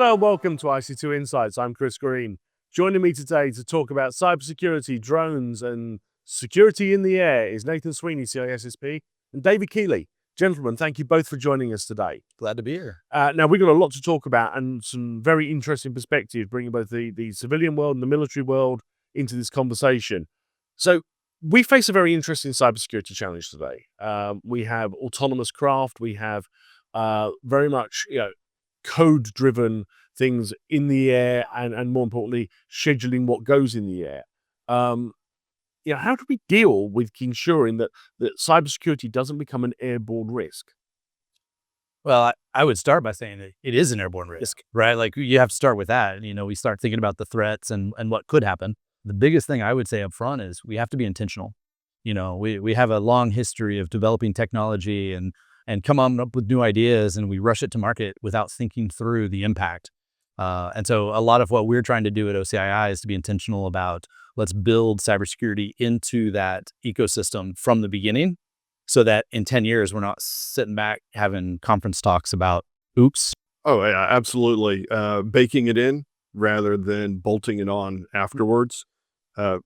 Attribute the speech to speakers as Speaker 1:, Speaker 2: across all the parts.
Speaker 1: Hello and welcome to ISC2 Insights. I'm Chris Green. Joining me today to talk about cybersecurity, drones, and security in the air is Nathan Sweaney, CISSP, and David Keely. Gentlemen, thank you both for joining us today.
Speaker 2: Glad to be here.
Speaker 1: Now, we've got a lot to talk about and some very interesting perspectives, bringing both the civilian world and the military world into this conversation. So, we face a very interesting cybersecurity challenge today. We have autonomous craft. We have very much, code-driven things in the air, and more importantly, scheduling what goes in the air. How do we deal with ensuring that cybersecurity doesn't become an airborne risk?
Speaker 2: Well, I would start by saying that it is an airborne risk, right? Like you have to start with that. We start thinking about the threats and what could happen. The biggest thing I would say up front is we have to be intentional. We have a long history of developing technology and come up with new ideas, and we rush it to market without thinking through the impact. And so a lot of what we're trying to do at OCII is to be intentional about let's build cybersecurity into that ecosystem from the beginning so that in 10 years, we're not sitting back having conference talks about, oops.
Speaker 3: Oh, yeah, absolutely. Baking it in rather than bolting it on afterwards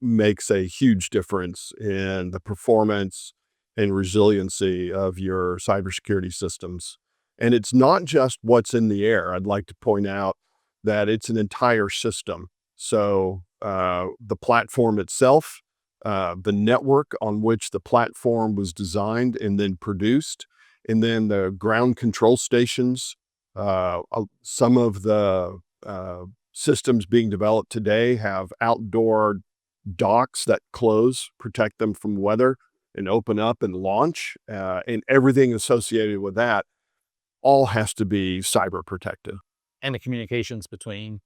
Speaker 3: makes a huge difference in the performance and resiliency of your cybersecurity systems. And it's not just what's in the air. I'd like to point out that it's an entire system. So the platform itself, the network on which the platform was designed and then produced, and then the ground control stations. Some of the systems being developed today have outdoor docks that close, protect them from weather, and open up and launch, and everything associated with that all has to be cyber protected.
Speaker 2: And the communications between,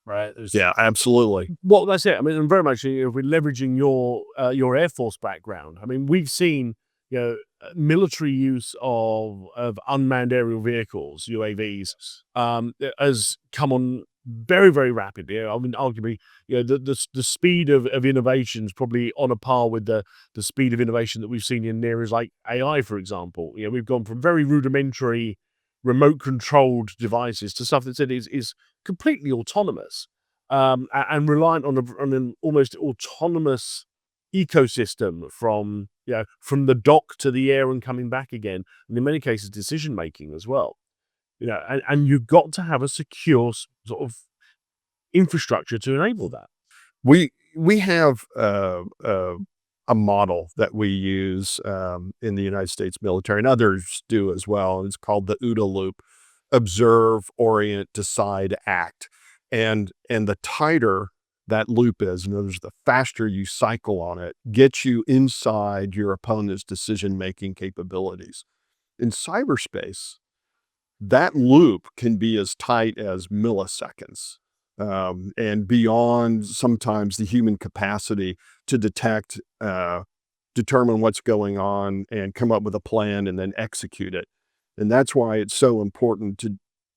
Speaker 2: right?
Speaker 3: Yeah, absolutely.
Speaker 1: Well, that's it. I mean, and very much if we're leveraging your Air Force background. I mean, we've seen military use of unmanned aerial vehicles, UAVs, has come on very, very rapidly. I mean, arguably, the speed of innovation is probably on a par with the speed of innovation that we've seen in areas like AI, for example. We've gone from very rudimentary remote-controlled devices to stuff that is completely autonomous, and reliant on an almost autonomous ecosystem from the dock to the air and coming back again, and in many cases, decision-making as well. And you've got to have a secure sort of infrastructure to enable that.
Speaker 3: We have a model that we use in the United States military, and others do as well. It's called the OODA loop: observe, orient, decide, act. And the tighter that loop is, in other words, the faster you cycle on it, gets you inside your opponent's decision-making capabilities. In cyberspace, that loop can be as tight as milliseconds, and beyond sometimes the human capacity to detect, determine what's going on and come up with a plan and then execute it. And that's why it's so important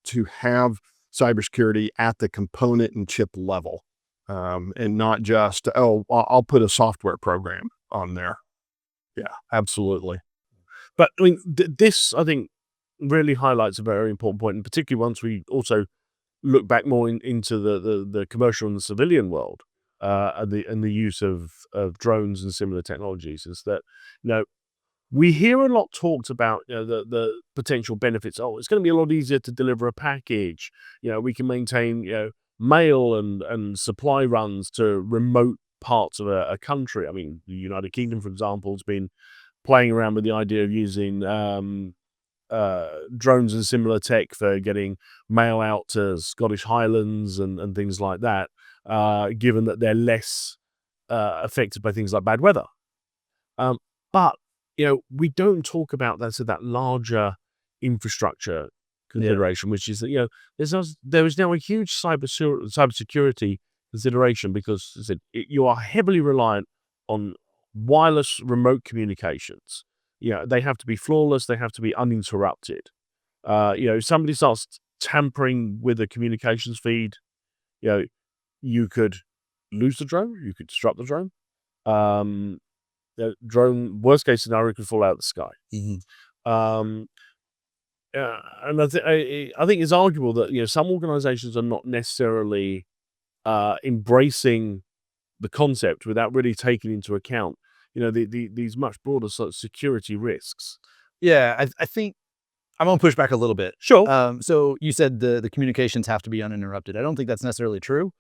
Speaker 3: to have cybersecurity at the component and chip level, and not just, I'll put a software program on there. Yeah, absolutely.
Speaker 1: But I mean, this, I think, really highlights a very important point, and particularly once we also look back more into the commercial and the civilian world, and the use of drones and similar technologies, is that we hear a lot talked about the potential benefits. Oh, it's going to be a lot easier to deliver a package. We can maintain mail and supply runs to remote parts of a country. I mean, the United Kingdom, for example, has been playing around with the idea of using drones and similar tech for getting mail out to Scottish Highlands and things like that, given that they're less affected by things like bad weather. But we don't talk about that larger infrastructure consideration, which is that there is now a huge cybersecurity consideration, because as I said, you are heavily reliant on wireless remote communications. They have to be flawless. They have to be uninterrupted. If somebody starts tampering with a communications feed, you could lose the drone. You could disrupt the drone. Drone, worst case scenario, could fall out of the sky.
Speaker 2: Mm-hmm.
Speaker 1: And I think it's arguable that some organizations are not necessarily embracing the concept without really taking into account these much broader sort of security risks.
Speaker 2: Yeah, I think I'm gonna push back a little bit.
Speaker 1: Sure.
Speaker 2: So you said the communications have to be uninterrupted. I don't think that's necessarily true.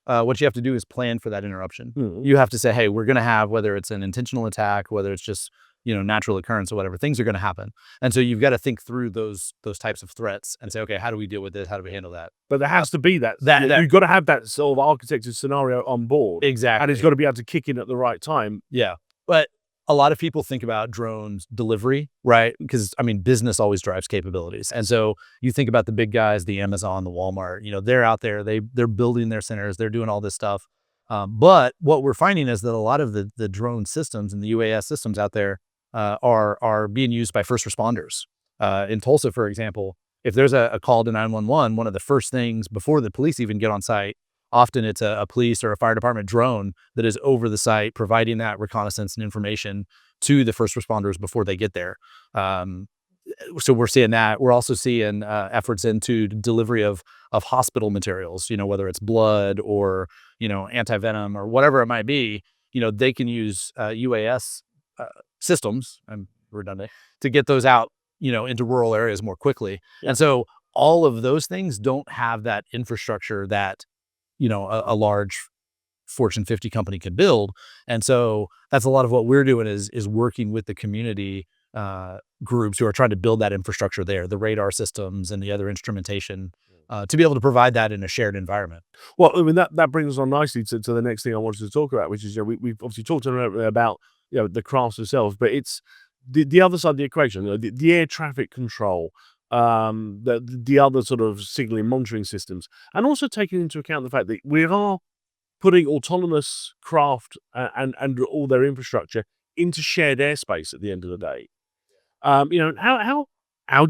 Speaker 2: What you have to do is plan for that interruption.
Speaker 1: Mhm.
Speaker 2: You have to say, hey, we're gonna have, whether it's an intentional attack, whether it's just natural occurrence or whatever, things are gonna happen. And so you've got to think through those types of threats and say, okay, how do we deal with this? How do we handle that?
Speaker 1: But there has to be that.
Speaker 2: That-
Speaker 1: You've got to have that sort of architected scenario on board.
Speaker 2: Exactly.
Speaker 1: And it's got to be able to kick in at the right time.
Speaker 2: Yeah. But a lot of people think about drones delivery, right? Because business always drives capabilities. And so you think about the big guys, the Amazon, the Walmart, they're out there, they're building their centers, they're doing all this stuff. But what we're finding is that a lot of the drone systems and the UAS systems out there are being used by first responders. In Tulsa, for example, if there's a call to 911, one of the first things before the police even get on site, often it's a police or a fire department drone that is over the site, providing that reconnaissance and information to the first responders before they get there. So we're seeing that. We're also seeing efforts into delivery of hospital materials, whether it's blood or, anti-venom or whatever it might be. They can use UAS systems, I'm redundant, to get those out, into rural areas more quickly.
Speaker 1: Yeah.
Speaker 2: And so all of those things don't have that infrastructure that a large Fortune 50 company could build. And so that's a lot of what we're doing is working with the community groups who are trying to build that infrastructure there, the radar systems and the other instrumentation, to be able to provide that in a shared environment.
Speaker 1: Well, that brings us on nicely to the next thing I wanted to talk about, which is we've obviously talked about the crafts themselves, but it's the other side of the equation, the air traffic control, the other sort of signaling monitoring systems, and also taking into account the fact that we are putting autonomous craft and all their infrastructure into shared airspace at the end of the day. How do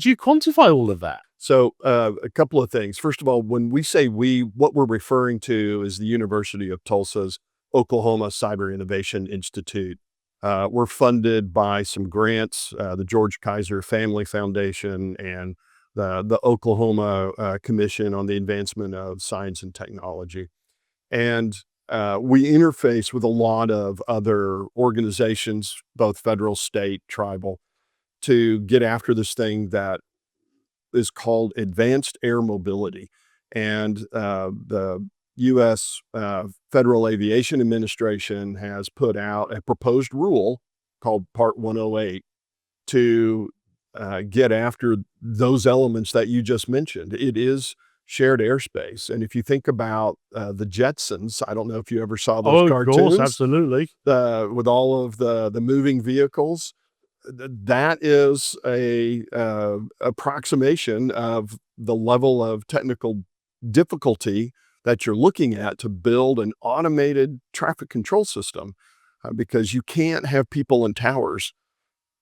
Speaker 1: you quantify all of that?
Speaker 3: So a couple of things. First of all, when we say what we're referring to is the University of Tulsa's Oklahoma Cyber Innovation Institute. We're funded by some grants, the George Kaiser Family Foundation and the Oklahoma Commission on the Advancement of Science and Technology. And we interface with a lot of other organizations, both federal, state, tribal, to get after this thing that is called advanced air mobility. And the U.S. Federal Aviation Administration has put out a proposed rule called Part 108 to get after those elements that you just mentioned. It is shared airspace. And if you think about the Jetsons, I don't know if you ever saw those cartoons.
Speaker 1: Of course, absolutely.
Speaker 3: With all of the moving vehicles, that is a approximation of the level of technical difficulty that you're looking at to build an automated traffic control system, because you can't have people in towers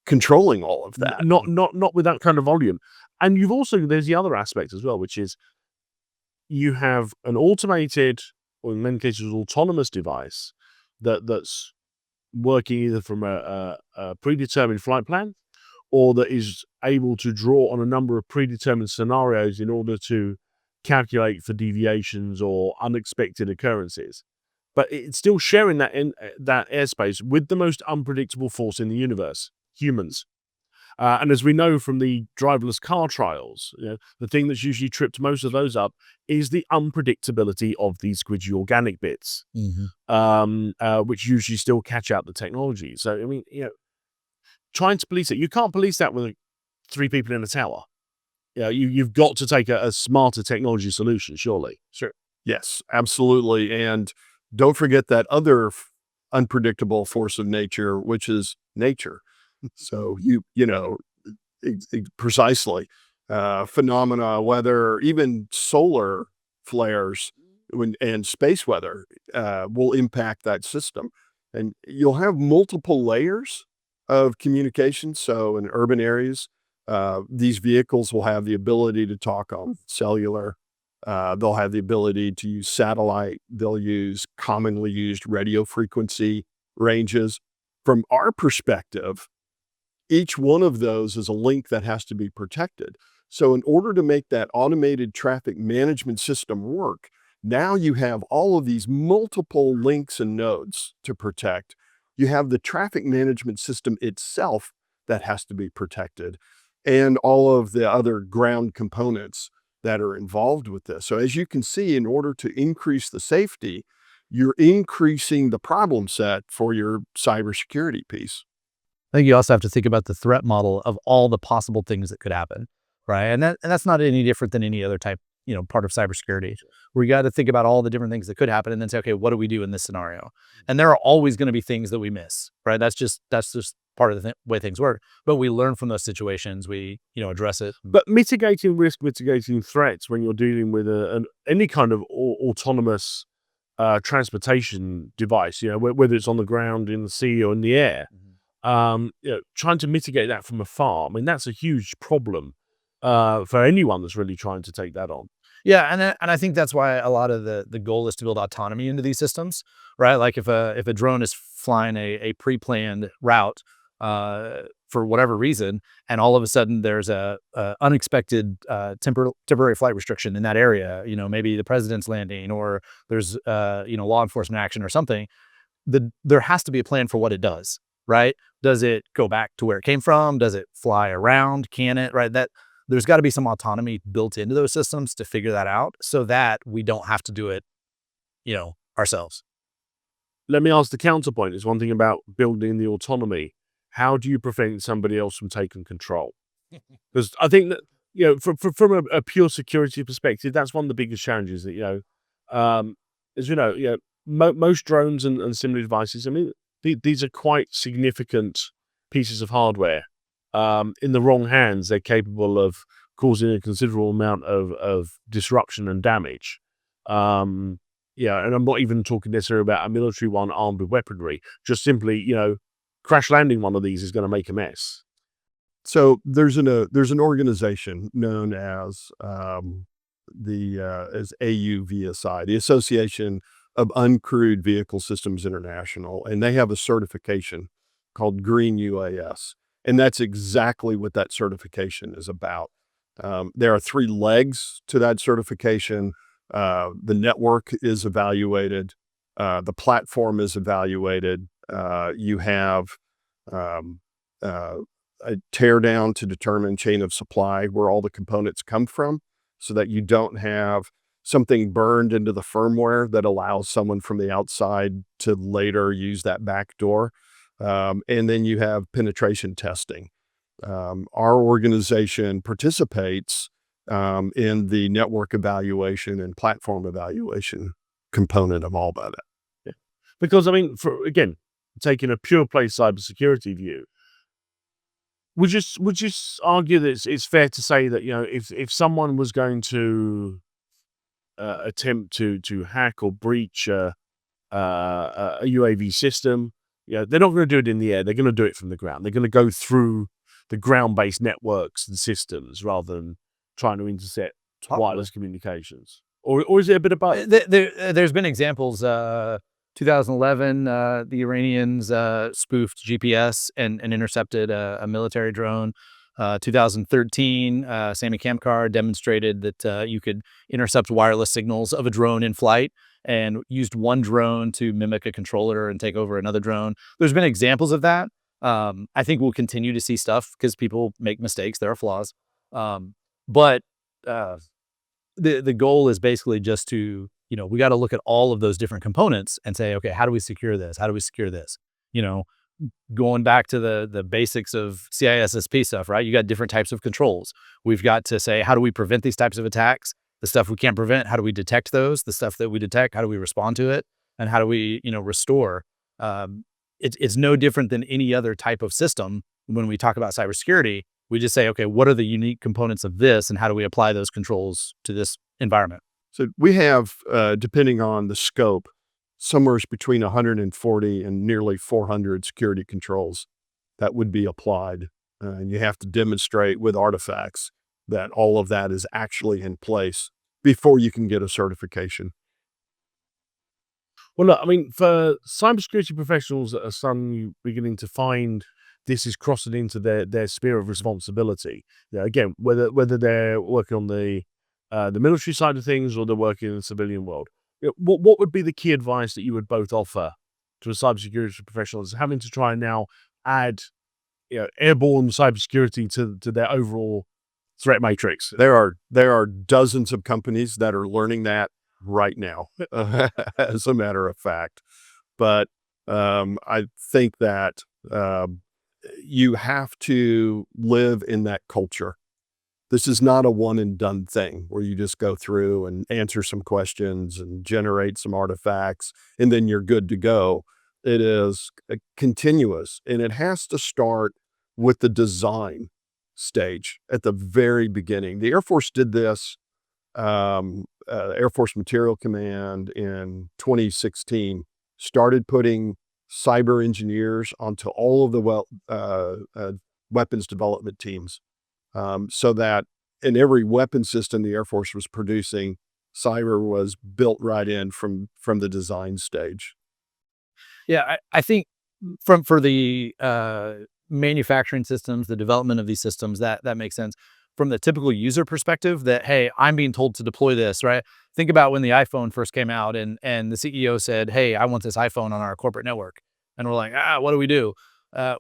Speaker 3: controlling all of that.
Speaker 1: Not with that kind of volume. And there's the other aspect as well, which is you have an automated, or in many cases, autonomous device that's working either from a predetermined flight plan, or that is able to draw on a number of predetermined scenarios in order to calculate for deviations or unexpected occurrences. But it's still sharing that airspace with the most unpredictable force in the universe, humans. And as we know from the driverless car trials, the thing that's usually tripped most of those up is the unpredictability of these squidgy organic bits, which usually still catch out the technology. So, trying to police it, you can't police that with 3 people in a tower. You've got to take a smarter technology solution, surely.
Speaker 3: Sure. Yes, absolutely. And don't forget that other unpredictable force of nature, which is nature. So precisely phenomena, weather, even solar flares and space weather will impact that system. And you'll have multiple layers of communication. So in urban areas, these vehicles will have the ability to talk on cellular. They'll have the ability to use satellite. They'll use commonly used radio frequency ranges. From our perspective, each one of those is a link that has to be protected. So in order to make that automated traffic management system work, now you have all of these multiple links and nodes to protect. You have the traffic management system itself that has to be protected, and all of the other ground components that are involved with this. So as you can see, in order to increase the safety, you're increasing the problem set for your cybersecurity piece.
Speaker 2: I think you also have to think about the threat model of all the possible things that could happen, right? And that's not any different than any other type, part of cybersecurity, where you got to think about all the different things that could happen and then say, okay, what do we do in this scenario? And there are always going to be things that we miss, right? That's just part of the way things work. But we learn from those situations. We, address it.
Speaker 1: But mitigating risk, mitigating threats when you're dealing with any kind of autonomous transportation device, whether it's on the ground, in the sea, or in the air, trying to mitigate that from afar. I mean, that's a huge problem for anyone that's really trying to take that on.
Speaker 2: Yeah, and I think that's why a lot of the goal is to build autonomy into these systems, right? Like if a drone is flying a pre-planned route for whatever reason, and all of a sudden there's a unexpected temporary flight restriction in that area, maybe the president's landing, or there's law enforcement action or something, there has to be a plan for what it does, right? Does it go back to where it came from? Does it fly around? Can it, right? There's got to be some autonomy built into those systems to figure that out so that we don't have to do it, ourselves.
Speaker 1: Let me ask the counterpoint. It's one thing about building the autonomy. How do you prevent somebody else from taking control? Because I think that, from a pure security perspective, that's one of the biggest challenges that, as most drones and similar devices, I mean, these are quite significant pieces of hardware. In the wrong hands, they're capable of causing a considerable amount of disruption and damage. And I'm not even talking necessarily about a military one armed with weaponry. Just simply, crash landing one of these is going to make a mess.
Speaker 3: So there's an organization known as AUVSI, the Association of Uncrewed Vehicle Systems International, and they have a certification called Green UAS. And that's exactly what that certification is about. There are 3 legs to that certification. The network is evaluated. The platform is evaluated. You have a tear down to determine chain of supply, where all the components come from, so that you don't have something burned into the firmware that allows someone from the outside to later use that back door. And then you have penetration testing. Our organization participates in the network evaluation and platform evaluation component of all that.
Speaker 1: Yeah. Because, I mean, again, taking a pure play cybersecurity view, would you argue that it's fair to say that, if someone was going to attempt to hack or breach a UAV system, they're not going to do it in the air. They're going to do it from the ground. They're going to go through the ground-based networks and systems rather than trying to intercept wireless communications. Or is it a bit of both?
Speaker 2: There's been examples. 2011, the Iranians spoofed GPS and intercepted a military drone. 2013, Sami Kamkar demonstrated that you could intercept wireless signals of a drone in flight, and used one drone to mimic a controller and take over another drone. There's been examples of that. I think we'll continue to see stuff because people make mistakes. There are flaws. But the goal is basically just to, we got to look at all of those different components and say, okay, how do we secure this? How do we secure this? Going back to the basics of CISSP stuff, right? You got different types of controls. We've got to say, how do we prevent these types of attacks? The stuff we can't prevent, how do we detect those? The stuff that we detect, how do we respond to it? And how do we, restore? It's no different than any other type of system. When we talk about cybersecurity, we just say, okay, what are the unique components of this, and how do we apply those controls to this environment?
Speaker 3: So we have, depending on the scope, somewhere between 140 and nearly 400 security controls that would be applied. And you have to demonstrate with artifacts that all of that is actually in place before you can get a certification.
Speaker 1: Well, look, I mean, for cybersecurity professionals that are suddenly beginning to find this is crossing into their sphere of responsibility. Again, whether they're working on the military side of things or they're working in the civilian world. What would be the key advice that you would both offer to a cybersecurity professionals having to try and now add airborne cybersecurity to their overall threat matrix?
Speaker 3: There are dozens of companies that are learning that right now, as a matter of fact. But I think that you have to live in that culture. This is not a one and done thing where you just go through and answer some questions and generate some artifacts and then you're good to go. It is continuous, and it has to start with the design stage at the very beginning. The Air Force did this, Air Force Material Command in 2016 started putting cyber engineers onto all of the weapons development teams, so that in every weapon system the Air Force was producing, cyber was built right in from the design stage.
Speaker 2: Yeah, I think for the manufacturing systems, the development of these systems, that makes sense. From the typical user perspective, that, hey, I'm being told to deploy this, right? Think about when the iPhone first came out and the CEO said, hey, I want this iPhone on our corporate network. And we're like, what do we do?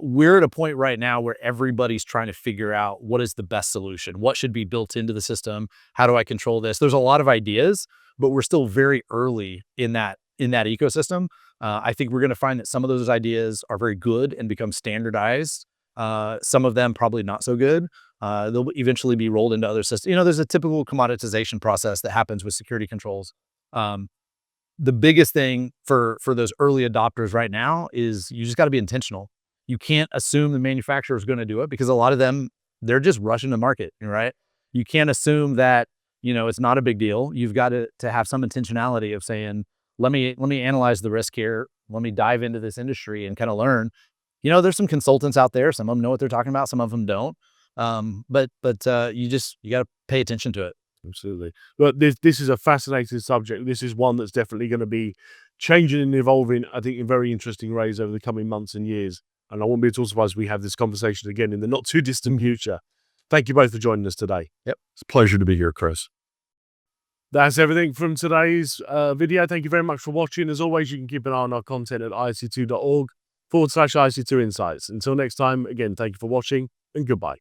Speaker 2: We're at a point right now where everybody's trying to figure out what is the best solution, what should be built into the system, how do I control this? There's a lot of ideas, but we're still very early in that ecosystem. I think we're going to find that some of those ideas are very good and become standardized. Some of them probably not so good. They'll eventually be rolled into other systems. There's a typical commoditization process that happens with security controls. The biggest thing for those early adopters right now is you just got to be intentional. You can't assume the manufacturer is going to do it, because a lot of them, they're just rushing to market, right? You can't assume that, it's not a big deal. You've got to have some intentionality of saying, let me analyze the risk here. Let me dive into this industry and kind of learn. There's some consultants out there. Some of them know what they're talking about. Some of them don't. But you got to pay attention to it.
Speaker 1: Absolutely. But this is a fascinating subject. This is one that's definitely going to be changing and evolving, I think, in very interesting ways over the coming months and years. And I won't be at all surprised we have this conversation again in the not too distant future. Thank you both for joining us today.
Speaker 3: Yep. It's a pleasure to be here, Chris.
Speaker 1: That's everything from today's video. Thank you very much for watching. As always, you can keep an eye on our content at isc2.org/ISC2 Insights. Until next time, again, thank you for watching and goodbye.